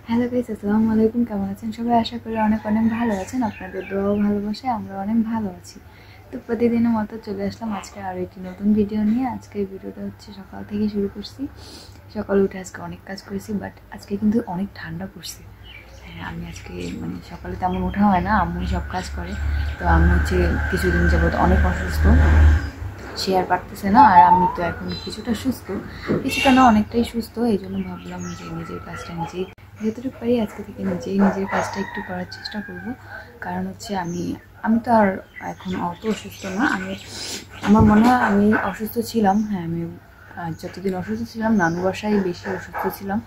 Hello guys, আসসালামু আলাইকুম। কেমন আছেন সবাই? আশা করি অনেক অনেক ভালো আছেন। আপনাদের দোয়া ভালোবাসায় আমরা অনেক ভালো আছি। তো প্রতিদিনের মতো চলে আসলাম আজকে আরও একটি নতুন ভিডিও নিয়ে। আজকের ভিডিওটা হচ্ছে সকাল থেকে শুরু করছি। সকালে উঠে আজকে অনেক কাজ করেছি, বাট আজকে কিন্তু অনেক ঠান্ডা পড়ছে। হ্যাঁ, আমি আজকে সকালে তেমন ওঠা হয় না, আম্মুই সব কাজ করে। তো আমি হচ্ছে কিছুদিন যাবত অনেক অসুস্থ, সে আর পারতেছে না। আর আমি তো এখন কিছুটা সুস্থ, কিছুটা না অনেকটাই সুস্থ। এই জন্য ভাবলাম যে নিজের কাজটা নিজেই যতটুকু পারি আজকে থেকে নিজের কাজটা একটু করার চেষ্টা করব। কারণ হচ্ছে আমি আমি তো আর এখন অত অসুস্থ না। আমার মনে হয় আমি অসুস্থ ছিলাম, হ্যাঁ আমি যতদিন অসুস্থ ছিলাম নানু বাসায় বেশি অসুস্থ ছিলাম।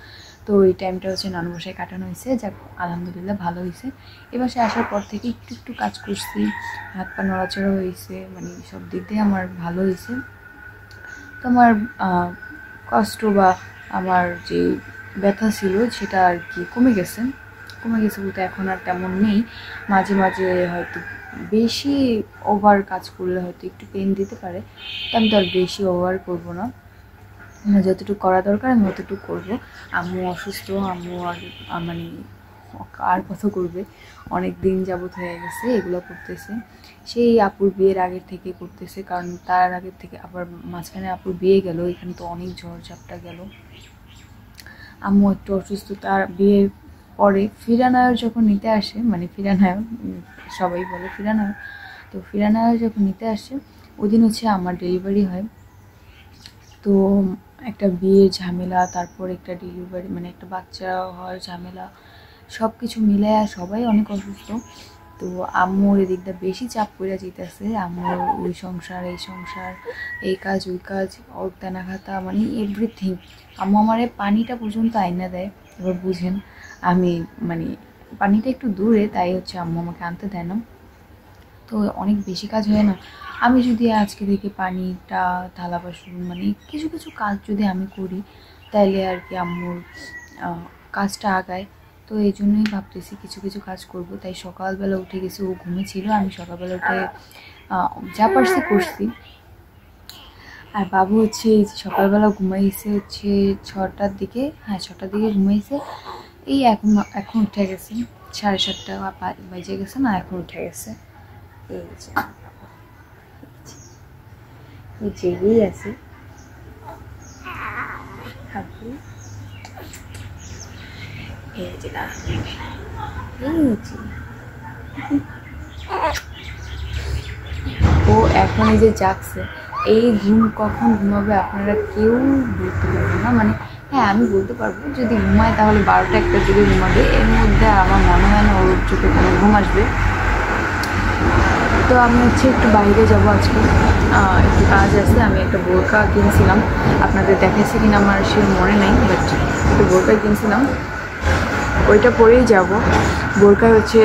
তো ওই টাইমটা হচ্ছে নানু বাসায় কাটানো হয়েছে, যাক আলহামদুলিল্লাহ ভালো হয়েছে। এবার সে আসার পর থেকে একটু একটু কাজ করছি, হাত পা নড়াচড়া হয়েছে, সব দিক দিয়ে আমার ভালো হয়েছে। তো আমার কষ্ট বা আমার যে ব্যথা ছিল সেটা আর কি কমে গেছে বলতে এখন আর তেমন নেই। মাঝে মাঝে হয়তো বেশি ওভার কাজ করলে হয়তো একটু পেন দিতে পারে, তো আমি তো আর বেশি ওভার করবো না। যতটুকু করা দরকার আমি অতটুকু করবো। আম্মু অসুস্থ, আম্মু আর কত করবে, অনেক দিন যাবত হয়ে গেছে এগুলো করতেছে। সেই আপুর বিয়ের আগের থেকে করতেছে, কারণ তার আগের থেকে আবার মাঝখানে আপুর বিয়ে গেল, এখানে তো অনেক ঝড় ঝাপটা গেল। আম্মু একটু অসুস্থ, তার বিয়ের পরে ফিরানায়র যখন নিতে আসে, ফিরানায়র সবাই বলে ফিরানায়র, তো ফিরানায়র যখন নিতে আসে ওই দিন হচ্ছে আমার ডেলিভারি হয়। তো একটা বিয়ের ঝামেলা, তারপর একটা ডেলিভারি একটা বাচ্চা হওয়ার ঝামেলা, সব কিছু মিলে সবাই অনেক অসুস্থ। তো আম্মুর এদিকটা বেশি চাপ পড়ে যেতেছে। আম্মুর ওই সংসার এই সংসার, এই কাজ ওই কাজ, ওর তেনাঘাতা, এভরিথিং। আম্মু আমারে পানিটা পর্যন্ত আইনা দেয়। এবার বুঝেন, আমি পানিটা একটু দূরে, তাই হচ্ছে আম্মু আমাকে আনতে দেয় না। তো অনেক বেশি কাজ হয় না। আমি যদি আজকে থেকে পানিটা, থালা বাসন, কিছু কিছু কাজ যদি আমি করি তাইলে আর কি আম্মুর কাজটা আগায়। তো এই জন্যই ভাবতেছি কিছু কিছু কাজ করব। তাই সকালবেলা উঠে গেছি, ও ঘুমিয়েছিল, আমি সকালবেলা উঠে যা পারছি করছি। আর বাবু হচ্ছে সকালবেলা ঘুমাইছে হচ্ছে 6টার দিকে, হ্যাঁ 6টার দিকে ঘুমাইছে। এই এখন উঠে গেছে, 7:30 বাজে গেছে না, এখন উঠে গেছে। এই যে জেগেই আছে হাবু, এই যে না, এই যে ও এখন এই যে জাগছে। এই ঘুম কখন ঘুমাবে আপনারা কেউ বলতে পারবেন না। হ্যাঁ আমি বলতে পারবো, যদি ঘুমায় তাহলে 12টা-1টার দিকে ঘুমাবে। এর মধ্যে আমার মনে হয় না ওর চোখে কোনো ঘুম আসবে। তো আমি হচ্ছে একটু বাইরে যাবো আজকে, একটু কাজ আছে। আমি একটা বোরকা কিনছিলাম, আপনাদের দেখাইছি কিনা আমার সে মনে নেই, বাট একটু বোরকা কিনছিলাম, ওইটা পরেই যাব। বোরকা হচ্ছে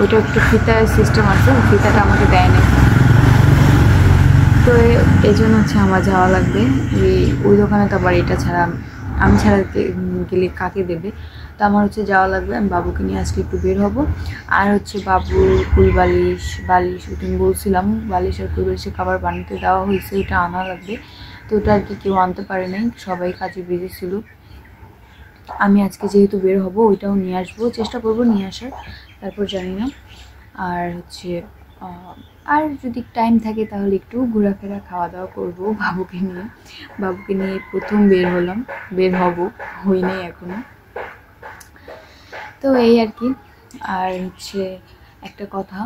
ওইটা একটু ফিতার সিস্টেম আছে, ফিতাটা আমাকে দেয় না। তো এই জন্য হচ্ছে আমার যাওয়া লাগবে। ওই দোকানে তো আবার এটা ছাড়া, আমি ছাড়া গেলে কাকে দেবে। তো আমার হচ্ছে যাওয়া লাগবে। আমি বাবুকে নিয়ে আজকে একটু বের হব। আর হচ্ছে বাবুর বালিশ ওটা বলছিলাম, বালিশ আর বালিশের খাবার বানাতে দেওয়া হয়েছে, ওটা আনা লাগবে। তো ওটা আর কি কেউ আনতে পারে নাই, সবাই কাজে বেজে ছিল। আমি আজকে যেহেতু বের হব ওইটাও নিয়ে আসবো, চেষ্টা করবো নিয়ে আসার, তারপর জানি না। আর হচ্ছে আর যদি টাইম থাকে তাহলে একটু ঘোরাফেরা খাওয়া দাওয়া করবো বাবুকে নিয়ে প্রথম বের হব, হই নাই এখনো। তো এই আর কি। আর হচ্ছে একটা কথা,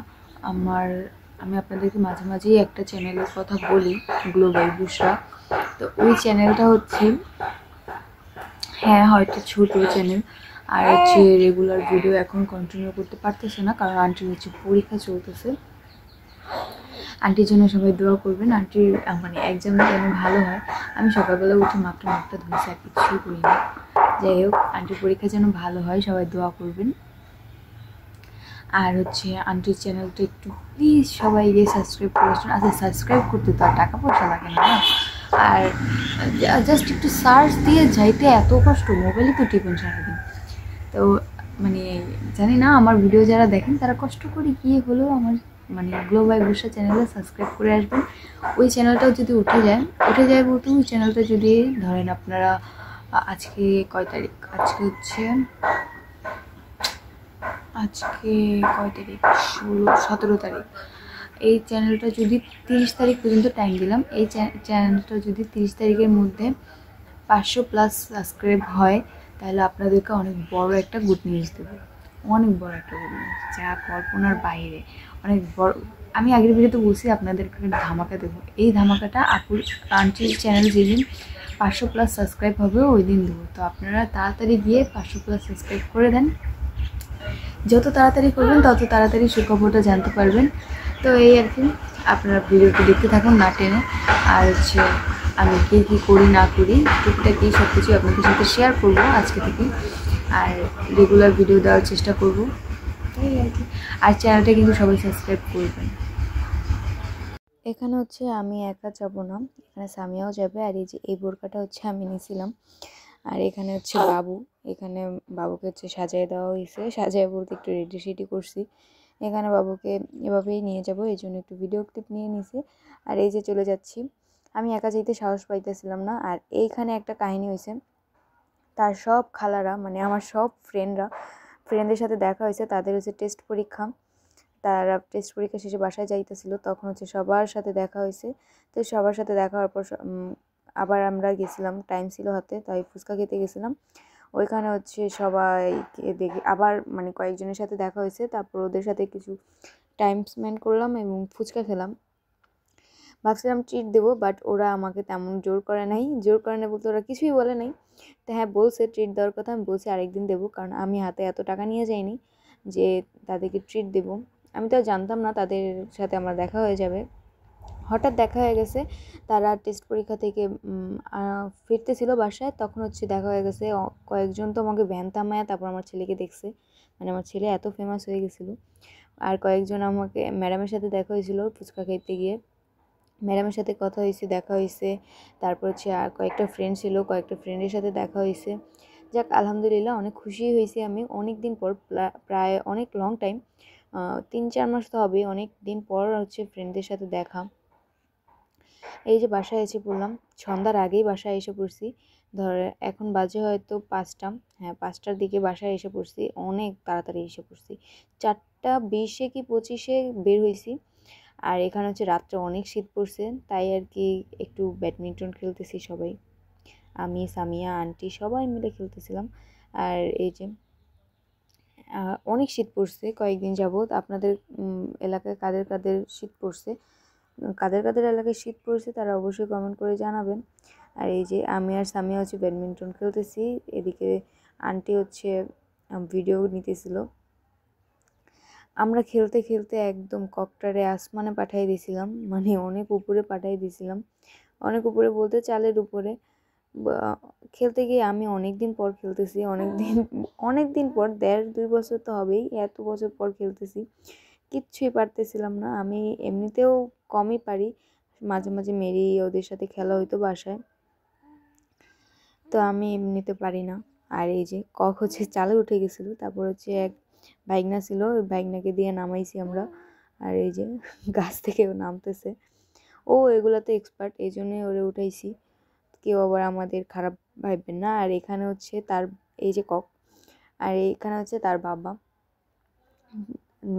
আমি আপনাদেরকে মাঝে মাঝেই একটা চ্যানেলের কথা বলি, গ্লোবাল বুশরা। তো ওই চ্যানেলটা হচ্ছে, হ্যাঁ হয়তো ছোট চ্যানেল, আর হচ্ছে রেগুলার ভিডিও এখন কন্টিনিউ করতে পারতেছে না, কারণ আন্টির হচ্ছে পরীক্ষা চলতেছে। আন্টির জন্য সবাই দোয়া করবেন, আন্টির এক্সামটা যেন ভালো হয়। আমি সকালবেলা উঠে মাত্র মুখটা ধুয়েছি, আর কিছুই করি না। যাই হোক, আন্টির পরীক্ষা যেন ভালো হয়, সবাই দোয়া করবেন। আর হচ্ছে আন্টির চ্যানেলটা একটু প্লিজ সবাই সাবস্ক্রাইব করেছেন। আচ্ছা, সাবস্ক্রাইব করতে তো আর টাকা পয়সা লাগে না, আর জাস্ট একটু সার্চ দিয়ে যাইতে এত কষ্ট, মোবাইলই তো টিপেন সারাদিন। তো জানি না আমার ভিডিও যারা দেখেন তারা কষ্ট করে গিয়ে হলেও আমার গ্লোবাল বুশরা চ্যানেলে সাবস্ক্রাইব করে আসবেন। ওই চ্যানেলটাও যদি উঠে যায় বলতে, ওই চ্যানেলটা যদি ধরেন আপনারা, আজকে কয় তারিখ, আজকে হচ্ছে আজকে কয় তারিখ, 17 তারিখ। এই চ্যানেলটা যদি 30 তারিখ পর্যন্ত টাইম দিলাম, এই চ্যানেলটা যদি 30 তারিখের মধ্যে 500+ সাবস্ক্রাইব হয়, তাহলে আপনাদেরকে অনেক বড় একটা গুড নিউজ দেবো। অনেক বড় একটা গুড নিউজ, যা কল্পনার বাইরে। অনেক বড়। আমি আগের ভিডিওতে বলছি আপনাদেরকে ধামাকা দেবো। এই ধামাকাটা আপুর আন্টির চ্যানেল যেদিন 500+ সাবস্ক্রাইব হবে ওই দিন দেবো। তো আপনারা তাড়াতাড়ি গিয়ে 500+ সাবস্ক্রাইব করে দেন। যত তাড়াতাড়ি করবেন তত তাড়াতাড়ি সুখবরটা জানতে পারবেন। তো এই আর কি, আপনারা ভিডিওটি দেখতে থাকুন না টেনে। আর হচ্ছে আমি কী করি না করি টুকটাকি সব কিছু আপনাদের সাথে শেয়ার করবো আজকে থেকে। আর রেগুলার ভিডিও দেওয়ার চেষ্টা করবো, এই আর কি। আর চ্যানেলটা কিন্তু সবাই সাবস্ক্রাইব করবেন। এখানে হচ্ছে আমি একা যাব না, এখানে সামিয়াও যাবে। আর এই যে এই বোরকাটা হচ্ছে আমি নিয়েছিলাম। আর এখানে হচ্ছে বাবু, এখানে বাবুকে হচ্ছে সাজিয়ে দেওয়া হয়েছে। সাজিয়ে বলতে একটু রেডি সেডি করছি। এখানে বাবুকে এভাবেই নিয়ে যাব, এই জন্য একটু ভিডিও ক্লিপ নিয়ে নিছি। আর এই যে চলে যাচ্ছি। আমি একা যেতে সাহস পাইতেছিলাম না। আর এইখানে একটা কাহিনী হয়েছে, তার সব খালারা মানে আমার সব ফ্রেন্ডদের সাথে দেখা হয়েছে। তাদের হচ্ছে টেস্ট পরীক্ষা, তারা টেস্ট পরীক্ষা শেষে বাসায় যাইতেছিল, তখন হচ্ছে সবার সাথে দেখা হয়েছে। তো সবার সাথে দেখা হওয়ার পর আবার আমরা গেছিলাম, টাইম ছিল হাতে, তাই ফুচকা খেতে গেছিলাম। ওইখানে হচ্ছে সবাইকে দেখে আবার মানে কয়েকজনের সাথে দেখা হয়েছে, তারপর ওদের সাথে কিছু টাইম স্পেন্ড করলাম এবং ফুচকা খেলাম। ভাবছিলাম ট্রিট দেবো, বাট ওরা আমাকে তেমন জোর করে নাই বলতে ওরা কিছুই বলে নাই। তো হ্যাঁ, বলছে ট্রিট দেওয়ার কথা, আমি বলছি আরেকদিন দেবো, কারণ আমি হাতে এত টাকা নিয়ে যাইনি যে তাদেরকে ট্রিট দেবো। আমি তো জানতাম না তাদের সাথে আমার দেখা হয়ে যাবে, হঠাৎ দেখা হয়ে গেছে। তারা টেস্ট পরীক্ষা থেকে ফিরতেছিল বাসায়, তখন হচ্ছে দেখা হয়ে গেছে। কয়েকজন তো আমাকে ভ্যান থামায় তারপর আমার ছেলেকে দেখছে, মানে আমার ছেলে এত ফেমাস হয়ে গেছিলো। আর কয়েকজন আমাকে ম্যাডামের সাথে দেখা হয়েছিল ফুচকা খেতে গিয়ে, ম্যাডামের সাথে কথা হয়েছে, দেখা হয়েছে। তারপর হচ্ছে আর কয়েকটা ফ্রেন্ড ছিল, কয়েকটা ফ্রেন্ডের সাথে দেখা হয়েছে। যাক আলহামদুলিল্লাহ, অনেক খুশি হয়েছি আমি। অনেক দিন পর, প্রায় অনেক লং টাইম, 3-4 মাস তো হবে, অনেক দিন পর হচ্ছে ফ্রেন্ডদের সাথে দেখা। এই যে বাসায় এসে পড়লাম, সন্ধ্যার আগেই বাসায় এসে পড়ছি। এখন বাজে হয়তো 5টা, হ্যাঁ 5টার দিকে বাসায় এসে পড়ছি। অনেক তাড়াতাড়ি এসে পড়ছি, 4টা 20 কি 25 বের হয়েছি। আর এখানে হচ্ছে রাত্রে অনেক শীত পড়ছে, তাই আর কি একটু ব্যাডমিন্টন খেলতেছি সবাই, আমি সামিয়া আন্টি সবাই মিলে খেলতেছিলাম। আর এই যে অনেক শীত পড়ছে কয়েকদিন যাবৎ। আপনাদের এলাকায় কাদের কাদের শীত পড়ছে, কাদের কাদের এলাকায় শীত পড়ছে তারা অবশ্যই কমেন্ট করে জানাবেন। আর এই যে আমি আর সামিয়া হচ্ছে ব্যাডমিন্টন খেলতেছি, এদিকে আন্টি হচ্ছে ভিডিও নিতেছিল। আমরা খেলতে খেলতে একদম ককটারে আসমানে পাঠাই দিয়েছিলাম, মানে অনেক উপরে পাঠাই দিয়েছিলাম। অনেক উপরে বলতে চালের উপরে। খেলতে গিয়ে আমি অনেক দিন পর খেলতেছি, অনেক দিন পর, 1.5-2 বছর তো হবেই, এত বছর পর খেলতেছি। কিচ্ছুই পারতেছিলাম না। আমি এমনিতেও কমই পারি, মাঝে মাঝে মেরি ওদের সাথে খেলা হইতো বাসায়, তো আমি এমনিতে পারি না। আর এই যে কক হচ্ছে চালে উঠে গেছিলো, তারপর হচ্ছে এক ভাইগনা ছিল, ওই ভাইগনাকে দিয়ে নামাইছি আমরা। আর এই যে গাছ থেকে নামতেছে, ও এগুলাতে এক্সপার্ট, এই জন্যই ওরে উঠাইছি, কেউ আবার আমাদের খারাপ ভাববেন না। আর এখানে হচ্ছে তার, এই যে কক, আর এইখানে হচ্ছে তার বাবা,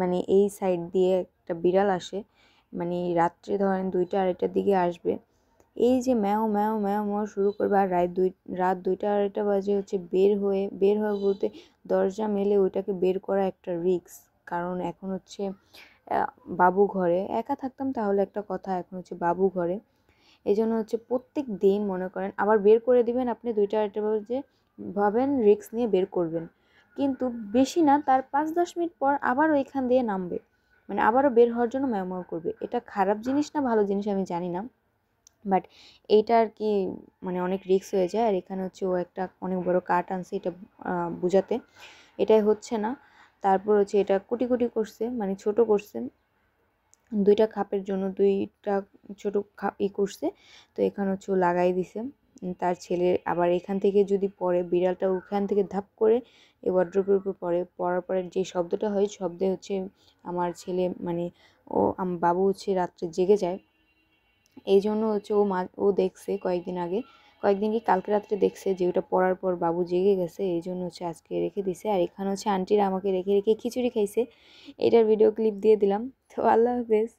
মানে এই সাইড দিয়ে একটা বিড়াল আসে, মানে রাত্রে ধরেন 2টা-2:30টার দিকে আসবে, এই যে ম্যাও ম্যাও ম্যাও ম্যাও শুরু করবে। আর রাত 2টা-2:30 বাজে হচ্ছে বের হয়ে বলতে দরজা মেলে ওইটাকে বের করা একটা রিস্ক, কারণ এখন হচ্ছে বাবু ঘরে, একা থাকতাম তাহলে একটা কথা, এখন হচ্ছে বাবু ঘরে, এই জন্য হচ্ছে প্রত্যেক দিন মনে করেন আবার বের করে দিবেন আপনি 2টা-2:30 বাজে, ভাবেন রিস্ক নিয়ে বের করবেন, কিন্তু বেশি না, তার 5-10 মিনিট পর আবার ওইখান দিয়ে নামবে, মানে আবারও বের হওয়ার জন্য ম্যাও ম্যাও করবে। এটা খারাপ জিনিস না ভালো জিনিস আমি জানি না, বাট এইটা আর কি মানে অনেক রিস্ক হয়ে যায়। আর এখানে হচ্ছে ও একটা অনেক বড় কাঠ আনছে এটা বোঝাতে, এটাই হচ্ছে না। তারপর হচ্ছে এটা কুটি কুটি করছে, মানে ছোট করছে, 2টা খাপের জন্য 2টা ছোট খাপ করছে। তো এখানে হচ্ছে ও লাগাই দিছে তার ছেলে, আবার এখান থেকে যদি পড়ে বিড়ালটা ওখান থেকে ধাপ করে এই ওয়ার্ড্রোবের উপর পড়ার পরে যে শব্দটা হয়, শব্দে হচ্ছে আমার ছেলে মানে বাবু হচ্ছে রাত্রে জেগে যায়। এই জন্য হচ্ছে ও দেখছে কয়েকদিন আগে, কয়েকদিন কি কালকে রাত্রে দেখছে যে ওটা পড়ার পর বাবু জেগে গেছে, এই জন্য হচ্ছে আজকে রেখে দিছে। আর এখানে হচ্ছে আন্টিরা আমাকে রেখে রেখে খিচুড়ি খাইছে, এটার ভিডিও ক্লিপ দিয়ে দিলাম। তো আল্লাহ হাফেজ।